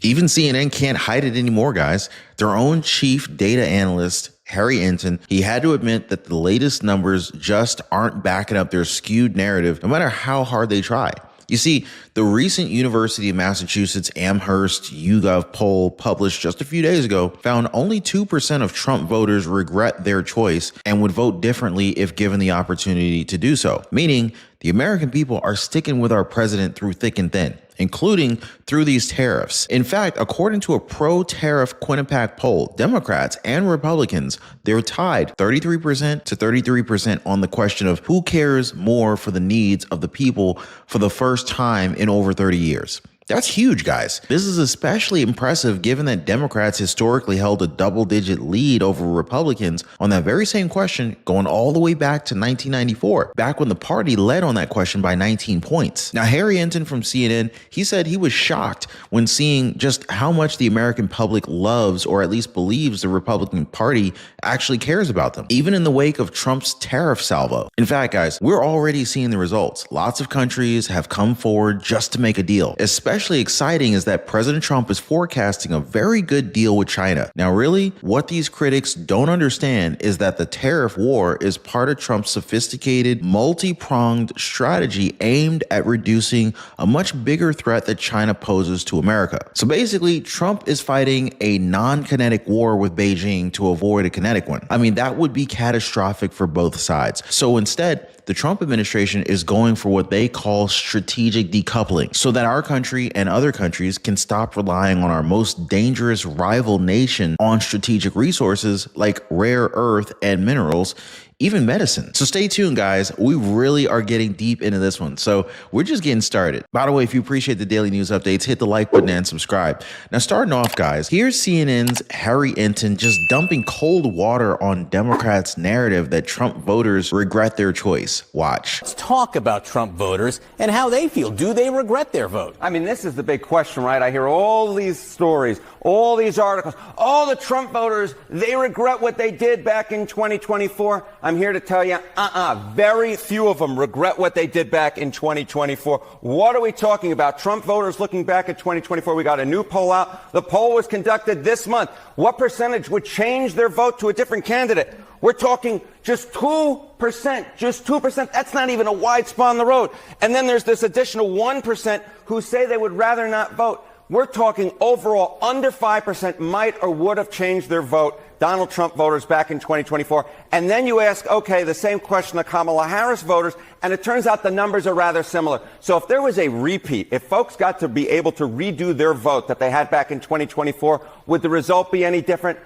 Even CNN can't hide it anymore, guys. Their own chief data analyst, Harry Enton, he had to admit that the latest numbers just aren't backing up their skewed narrative, no matter how hard they try. You see, the recent University of Massachusetts Amherst YouGov poll published just a few days ago found only 2% of Trump voters regret their choice and would vote differently if given the opportunity to do so, meaning the American people are sticking with our president through thick and thin, including through these tariffs. In fact, according to a pro-tariff Quinnipiac poll, Democrats and Republicans, they're tied 33% to 33% on the question of who cares more for the needs of the people for the first time in over 30 years. That's huge, guys. This is especially impressive given that Democrats historically held a double-digit lead over Republicans on that very same question going all the way back to 1994, back when the party led on that question by 19 points. Now, Harry Enton from CNN, he said he was shocked when seeing just how much the American public loves or at least believes the Republican Party actually cares about them, even in the wake of Trump's tariff salvo. In fact, guys, we're already seeing the results. Lots of countries have come forward just to make a deal. Especially exciting is that President Trump is forecasting a very good deal with China. Now, really, what these critics don't understand is that the tariff war is part of Trump's sophisticated, multi-pronged strategy aimed at reducing a much bigger threat that China poses to America. So basically, Trump is fighting a non-kinetic war with Beijing to avoid a kinetic one. I mean, that would be catastrophic for both sides. So instead, the Trump administration is going for what they call strategic decoupling so that our country and other countries can stop relying on our most dangerous rival nation on strategic resources like rare earth and minerals, even medicine. So stay tuned, guys. We really are getting deep into this one. So we're just getting started. By the way, if you appreciate the daily news updates, hit the like button and subscribe. Now, starting off, guys, here's CNN's Harry Enton just dumping cold water on Democrats' narrative that Trump voters regret their choice. Watch. Let's talk about Trump voters and how they feel. Do they regret their vote? I mean, this is the big question, right? I hear all these stories, all these articles. All the Trump voters, they regret what they did back in 2024. I'm here to tell you, very few of them regret what they did back in 2024. What are we talking about? Trump voters looking back at 2024. We got a new poll out. The poll was conducted this month. What percentage would change their vote to a different candidate? We're talking just 2%, just 2%. That's not even a wide spot on the road. And then there's this additional 1% who say they would rather not vote. We're talking overall under 5% might or would have changed their vote, Donald Trump voters back in 2024. And then you ask, okay, the same question to Kamala Harris voters, and it turns out the numbers are rather similar. So if there was a repeat, if folks got to be able to redo their vote that they had back in 2024, would the result be any different?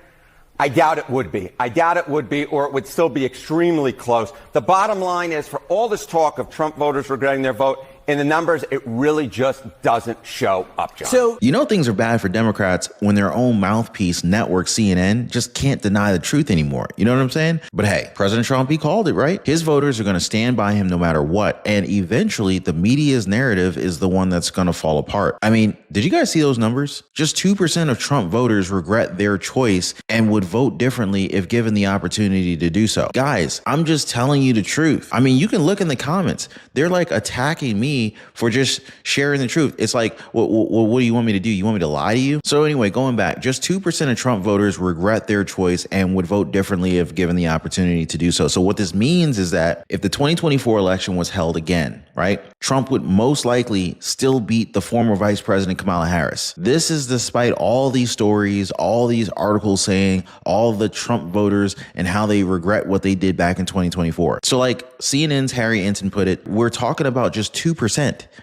I doubt it would be. I doubt it would be, or it would still be extremely close. The bottom line is, for all this talk of Trump voters regretting their vote, in the numbers, it really just doesn't show up, John. So, you know things are bad for Democrats when their own mouthpiece network, CNN, just can't deny the truth anymore. You know what I'm saying? But hey, President Trump, he called it, right? His voters are going to stand by him no matter what. And eventually, the media's narrative is the one that's going to fall apart. I mean, did you guys see those numbers? Just 2% of Trump voters regret their choice and would vote differently if given the opportunity to do so. Guys, I'm just telling you the truth. I mean, you can look in the comments. They're like attacking me for just sharing the truth. It's like, what do you want me to do? You want me to lie to you? So anyway, going back, just 2% of Trump voters regret their choice and would vote differently if given the opportunity to do so. So what this means is that if the 2024 election was held again, right, Trump would most likely still beat the former Vice President Kamala Harris. This is despite all these stories, all these articles saying all the Trump voters and how they regret what they did back in 2024. So like CNN's Harry Enton put it, we're talking about just 2%.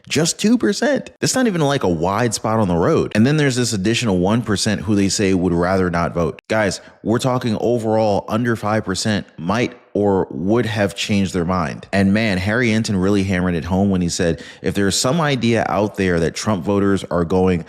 Just 2%. That's not even like a wide spot on the road. And then there's this additional 1% who they say would rather not vote. Guys, we're talking overall under 5% might or would have changed their mind. And man, Harry Enton really hammered it home when he said, if there's some idea out there that Trump voters are going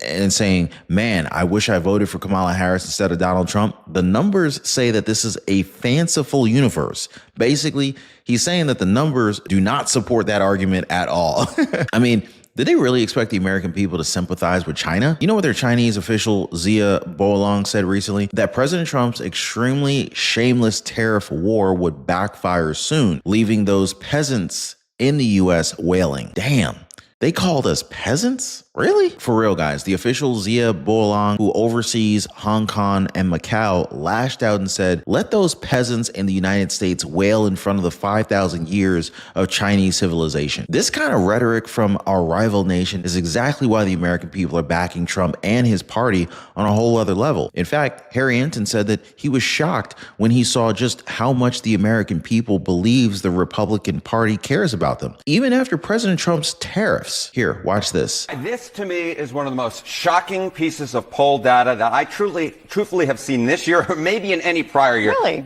and saying, man, I wish I voted for Kamala Harris instead of Donald Trump, the numbers say that this is a fanciful universe. Basically, he's saying that the numbers do not support that argument at all. I mean, did they really expect the American people to sympathize with China? You know what their Chinese official Zia Boilong said recently? That President Trump's extremely shameless tariff war would backfire soon, leaving those peasants in the U.S. wailing. Damn, they called us peasants? Really? For real, guys. The official Zia Bolang, who oversees Hong Kong and Macau, lashed out and said, let those peasants in the United States wail in front of the 5,000 years of Chinese civilization. This kind of rhetoric from our rival nation is exactly why the American people are backing Trump and his party on a whole other level. In fact, Harry Enton said that he was shocked when he saw just how much the American people believes the Republican Party cares about them, even after President Trump's tariffs. Here, watch this. This, to me, is one of the most shocking pieces of poll data that I truthfully have seen this year, or maybe in any prior year. Really?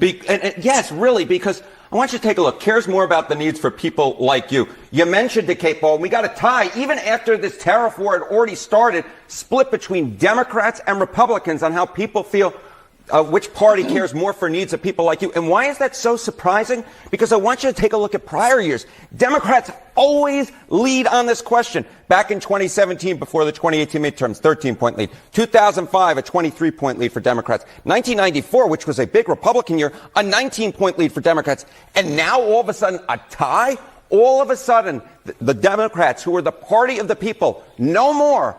Yes, really, because I want you to take a look. Cares more about the needs for people like you. You mentioned DeCapel, and we got a tie, even after this tariff war had already started, split between Democrats and Republicans on how people feel which party cares more for needs of people like you. And why is that so surprising? Because I want you to take a look at prior years. Democrats always lead on this question. Back in 2017, before the 2018 midterms, 13-point lead. 2005, a 23-point lead for Democrats. 1994, which was a big Republican year, a 19-point lead for Democrats. And now, all of a sudden, a tie? All of a sudden, the Democrats, who are the party of the people, no more.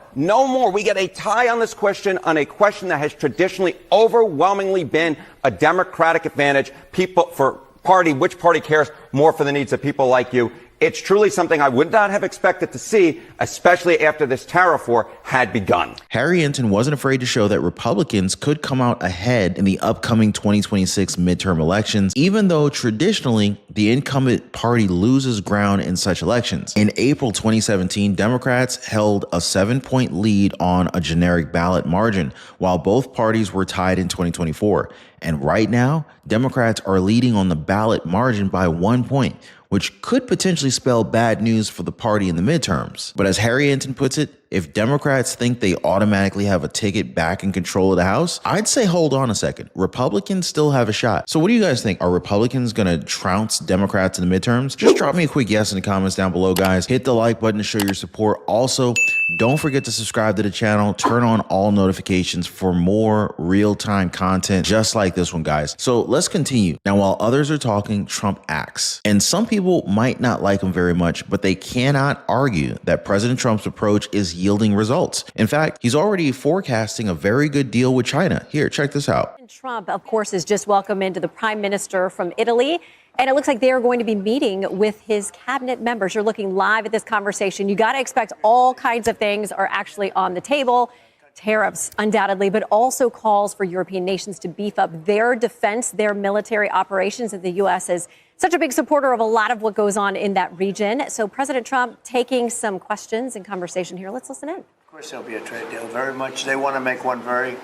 We get a tie on this question, on a question that has traditionally overwhelmingly been a Democratic advantage. Which party cares more for the needs of people like you? It's truly something I would not have expected to see, especially after this tariff war had begun. Harry Enton wasn't afraid to show that Republicans could come out ahead in the upcoming 2026 midterm elections, even though traditionally the incumbent party loses ground in such elections. In April 2017, Democrats held a 7-point lead on a generic ballot margin, while both parties were tied in 2024. And right now, Democrats are leading on the ballot margin by 1 point, which could potentially spell bad news for the party in the midterms. But as Harry Enton puts it, if Democrats think they automatically have a ticket back in control of the House, I'd say hold on a second. Republicans still have a shot. So what do you guys think? Are Republicans gonna trounce Democrats in the midterms? Just drop me a quick yes in the comments down below, guys. Hit the like button to show your support. Also, don't forget to subscribe to the channel. Turn on all notifications for more real-time content just like this one, guys. So let's continue. Now, while others are talking, Trump acts. And some people might not like him very much, but they cannot argue that President Trump's approach is yielding results. In fact, he's already forecasting a very good deal with China. Here, check this out. Trump, of course, is just welcomed into the prime minister from Italy. And it looks like they are going to be meeting with his cabinet members. You're looking live at this conversation. You got to expect all kinds of things are actually on the table. Tariffs, undoubtedly, but also calls for European nations to beef up their defense, their military operations. And the U.S. is such a big supporter of a lot of what goes on in that region. So President Trump taking some questions and conversation here. Let's listen in. Of course, there'll be a trade deal. Very much. They want to make one very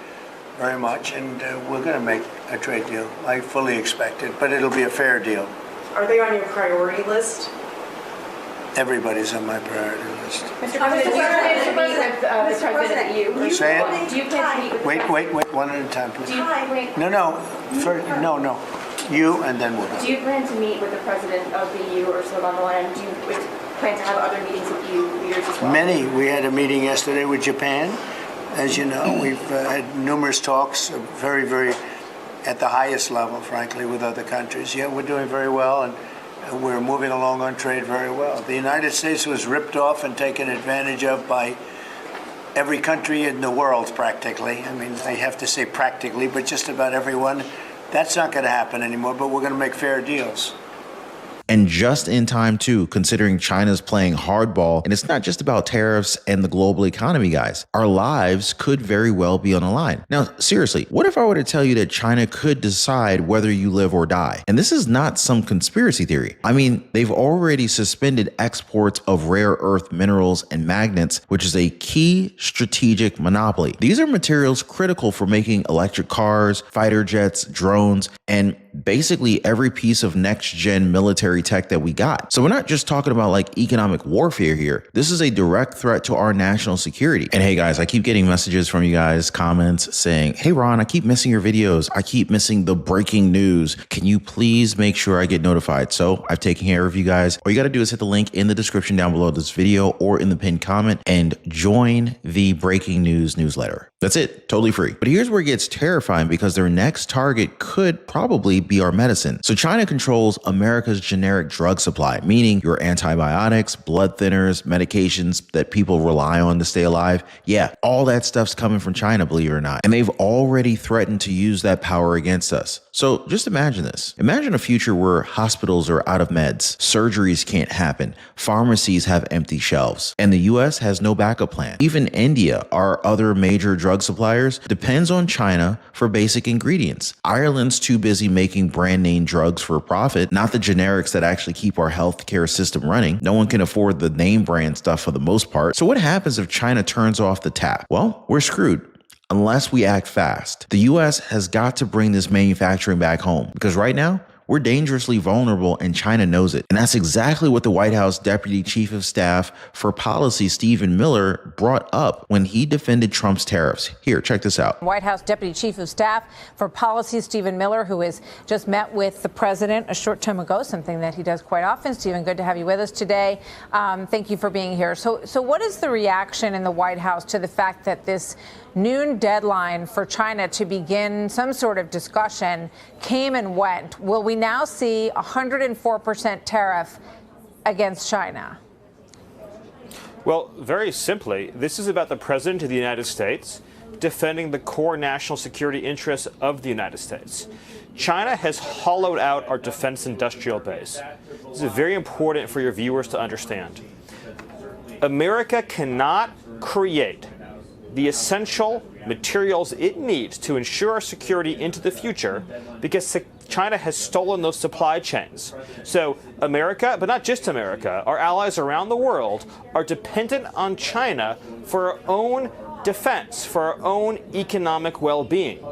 much. And we're going to make a trade deal. I fully expect it. But it'll be a fair deal. Are they on your priority list? Everybody's on my priority list. Mr. President, do you plan to meet with the President at you? Say it. Do you plan to meet with Wait. One at a time, please. No. No. You, and then we'll go. Do you plan to meet with the President of the EU, Ursula von der Leyen? Do you plan to have other meetings with EU leaders as well? Many. We had a meeting yesterday with Japan. As you know, we've had numerous talks, very, very at the highest level, frankly, with other countries. Yeah, we're doing very well, and we're moving along on trade very well. The United States was ripped off and taken advantage of by every country in the world, practically. I mean, I have to say practically, but just about everyone. That's not going to happen anymore, but we're going to make fair deals. And just in time, too, considering China's playing hardball. And it's not just about tariffs and the global economy, guys. Our lives could very well be on the line. Now, seriously, what if I were to tell you that China could decide whether you live or die? And this is not some conspiracy theory. I mean, they've already suspended exports of rare earth minerals and magnets, which is a key strategic monopoly. These are materials critical for making electric cars, fighter jets, drones, and basically every piece of next-gen military tech that we got. So we're not just talking about like economic warfare here. This is a direct threat to our national security. And hey guys, I keep getting messages from you guys, comments saying, hey Ron, I keep missing your videos. I keep missing the breaking news. Can you please make sure I get notified? So I've taken care of you guys. All you got to do is hit the link in the description down below this video or in the pinned comment and join the breaking news newsletter. That's it, totally free. But here's where it gets terrifying, because their next target could probably be our medicine. So China controls America's generic drug supply, meaning your antibiotics, blood thinners, medications that people rely on to stay alive. Yeah, all that stuff's coming from China, believe it or not. And they've already threatened to use that power against us. So just imagine this. Imagine a future where hospitals are out of meds, surgeries can't happen, pharmacies have empty shelves, and the US has no backup plan. Even India, our other major drug suppliers, depends on China for basic ingredients. Ireland's too busy making brand name drugs for profit, not the generics that actually keep our healthcare system running. No one can afford the name brand stuff for the most part. So what happens if China turns off the tap? Well, we're screwed. Unless we act fast. The US has got to bring this manufacturing back home because right now, we're dangerously vulnerable and China knows it. And that's exactly what the White House Deputy Chief of Staff for Policy, Stephen Miller, brought up when he defended Trump's tariffs. Here, check this out. White House Deputy Chief of Staff for Policy, Stephen Miller, who has just met with the president a short time ago, something that he does quite often. Stephen, good to have you with us today. Thank you for being here. So what is the reaction in the White House to the fact that this noon deadline for China to begin some sort of discussion came and went? Will we now see 104% tariff against China? Well, very simply, this is about the President of the United States defending the core national security interests of the United States. China has hollowed out our defense industrial base. This is very important for your viewers to understand. America cannot create the essential materials it needs to ensure our security into the future because China has stolen those supply chains. So America, but not just America, our allies around the world are dependent on China for our own defense, for our own economic well-being.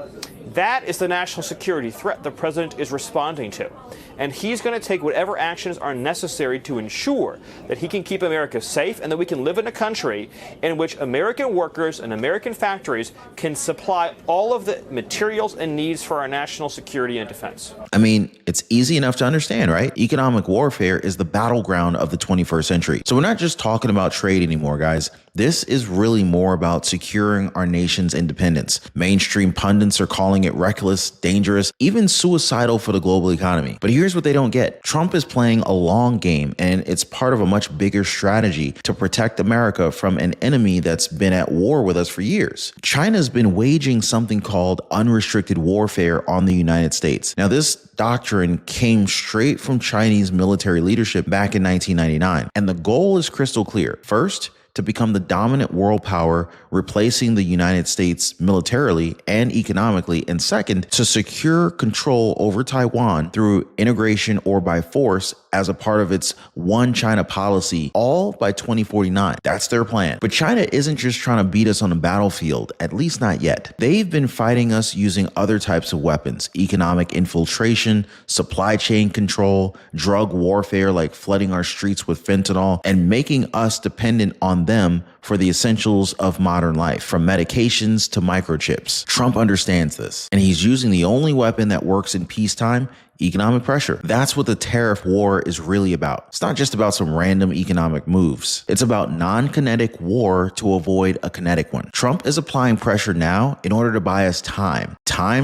That is the national security threat the president is responding to. And he's going to take whatever actions are necessary to ensure that he can keep America safe and that we can live in a country in which American workers and American factories can supply all of the materials and needs for our national security and defense. I mean, it's easy enough to understand, right? Economic warfare is the battleground of the 21st century. So we're not just talking about trade anymore, guys. This is really more about securing our nation's independence. Mainstream pundits are calling it reckless, dangerous, even suicidal for the global economy. But here's what they don't get. Trump is playing a long game, and it's part of a much bigger strategy to protect America from an enemy that's been at war with us for years. China's been waging something called unrestricted warfare on the United States. Now, this doctrine came straight from Chinese military leadership back in 1999, and the goal is crystal clear. First, to become the dominant world power, replacing the United States militarily and economically. And second, to secure control over Taiwan through integration or by force as a part of its one China policy, all by 2049. That's their plan. But China isn't just trying to beat us on the battlefield, at least not yet. They've been fighting us using other types of weapons, economic infiltration, supply chain control, drug warfare like flooding our streets with fentanyl, and making us dependent on them for the essentials of modern life, from medications to microchips. Trump understands this, and he's using the only weapon that works in peacetime: economic pressure. That's what the tariff war is really about. It's not just about some random economic moves. It's about non-kinetic war to avoid a kinetic one. Trump is applying pressure now in order to buy us time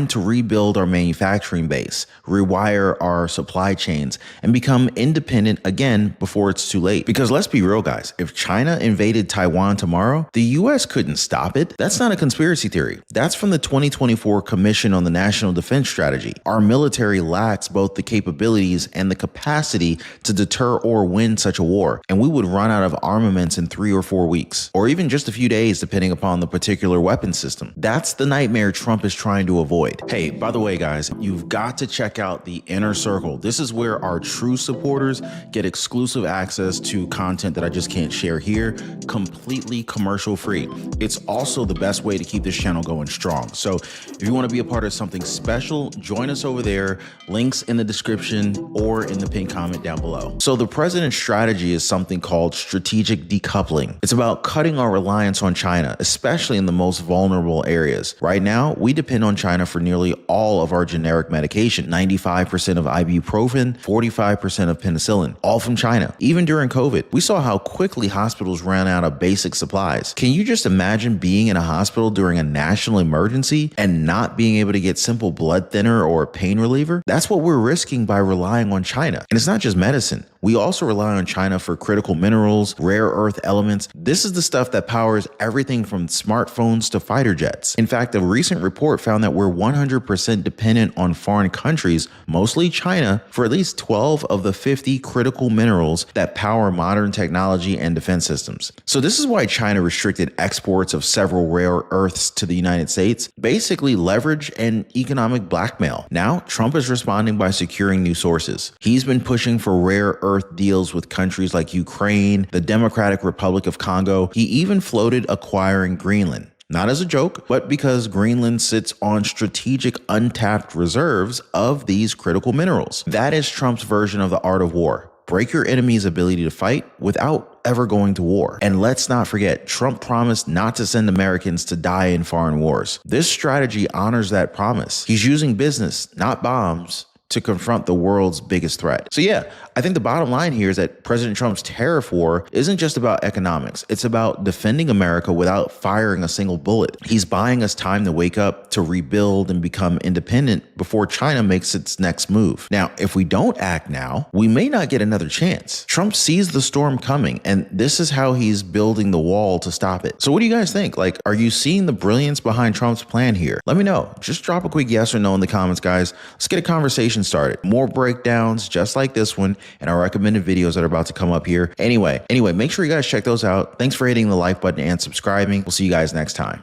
to rebuild our manufacturing base, rewire our supply chains, and become independent again before it's too late. Because let's be real, guys, if China invaded Taiwan tomorrow, the US couldn't stop it. That's not a conspiracy theory. That's from the 2024 Commission on the National Defense Strategy. Our military lacks both the capabilities and the capacity to deter or win such a war, and we would run out of armaments in 3 or 4 weeks, or even just a few days depending upon the particular weapon system. That's the nightmare Trump is trying to avoid. Hey, by the way, guys, you've got to check out the Inner Circle. This is where our true supporters get exclusive access to content that I just can't share here, completely commercial free. It's also the best way to keep this channel going strong. So if you want to be a part of something special, join us over there. Links in the description or in the pinned comment down below. So the president's strategy is something called strategic decoupling. It's about cutting our reliance on China, especially in the most vulnerable areas. Right now, we depend on China China for nearly all of our generic medication, 95% of ibuprofen, 45% of penicillin, all from China. Even during COVID, we saw how quickly hospitals ran out of basic supplies. Can you just imagine being in a hospital during a national emergency and not being able to get simple blood thinner or pain reliever? That's what we're risking by relying on China. And it's not just medicine. We also rely on China for critical minerals, rare earth elements. This is the stuff that powers everything from smartphones to fighter jets. In fact, a recent report found that we're 100% dependent on foreign countries, mostly China, for at least 12 of the 50 critical minerals that power modern technology and defense systems. So this is why China restricted exports of several rare earths to the United States, basically leverage and economic blackmail. Now, Trump is responding by securing new sources. He's been pushing for rare earth deals with countries like Ukraine, the Democratic Republic of Congo. He even floated acquiring Greenland. Not as a joke, but because Greenland sits on strategic untapped reserves of these critical minerals. That is Trump's version of the art of war. Break your enemy's ability to fight without ever going to war. And let's not forget, Trump promised not to send Americans to die in foreign wars. This strategy honors that promise. He's using business, not bombs, to confront the world's biggest threat. So yeah, I think the bottom line here is that President Trump's tariff war isn't just about economics. It's about defending America without firing a single bullet. He's buying us time to wake up, to rebuild and become independent before China makes its next move. Now, if we don't act now, we may not get another chance. Trump sees the storm coming, and this is how he's building the wall to stop it. So what do you guys think? Like, are you seeing the brilliance behind Trump's plan here? Let me know. Just drop a quick yes or no in the comments, guys. Let's get a conversation started. More breakdowns just like this one and our recommended videos that are about to come up here. Anyway, make sure you guys check those out. Thanks for hitting the like button and subscribing. We'll see you guys next time.